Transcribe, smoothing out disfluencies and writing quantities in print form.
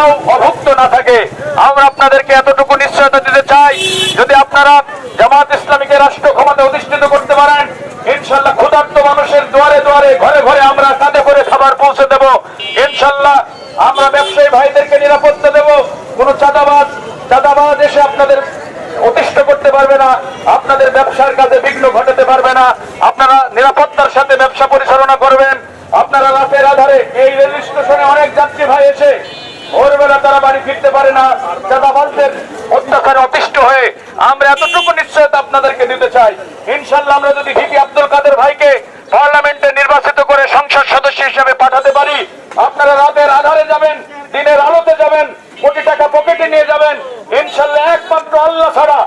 একটাও অভুক্ত না থাকে। আমরা আপনাদেরকে এতটুকু নিশ্চয়তা দিতে চাই, যদি আপনারা জামাত ইসলামীকে রাষ্ট্র ক্ষমতায় অধিষ্ঠিত করতে পারেন, ইনশাল্লাহ ক্ষুধার্ত মানুষের দুয়ারে দুয়ারে ঘরে ঘরে আমরা কাঁধে করে খাবার পৌঁছে দেব। ইনশাল্লাহ আমরা ব্যবসায়ী ভাইদেরকে নিরাপত্তা দেব। কোন চাঁদাবাজ এসে আপনাদের অতিষ্ঠ করতে পারবে না, আপনাদের ব্যবসার কাজে বিঘ্ন ঘটাতে পারবে না। আপনারা নিরাপত্তার সাথে ব্যবসা পরিচালনা করবেন। আপনারা রাতের আধারে এই রেল স্টেশনে অনেক যাত্রী ভাই এসে ভোরবেলা তারা বাড়ি ফিরতে পারে না চাঁদাবাজদের অত্যাচারে অতিষ্ঠ হয়ে। আমরা এতটুকু নিশ্চয়তা আপনাদেরকে দিতে চাই, ইনশাল্লাহ আমরা যদি ভিপি আব্দুল কাদের ভাইকে পার্লামেন্টে নির্বাচিত করে সংসদ সদস্য হিসেবে পাঠাতে পারি, আপনারা রাতের আধারে যাবেন, দিনের আলোতে যাবেন, কোটি টাকা পকেটে নিয়ে যাবেন। ইনশাল্লাহ একমাত্র আল্লাহ ছাড়া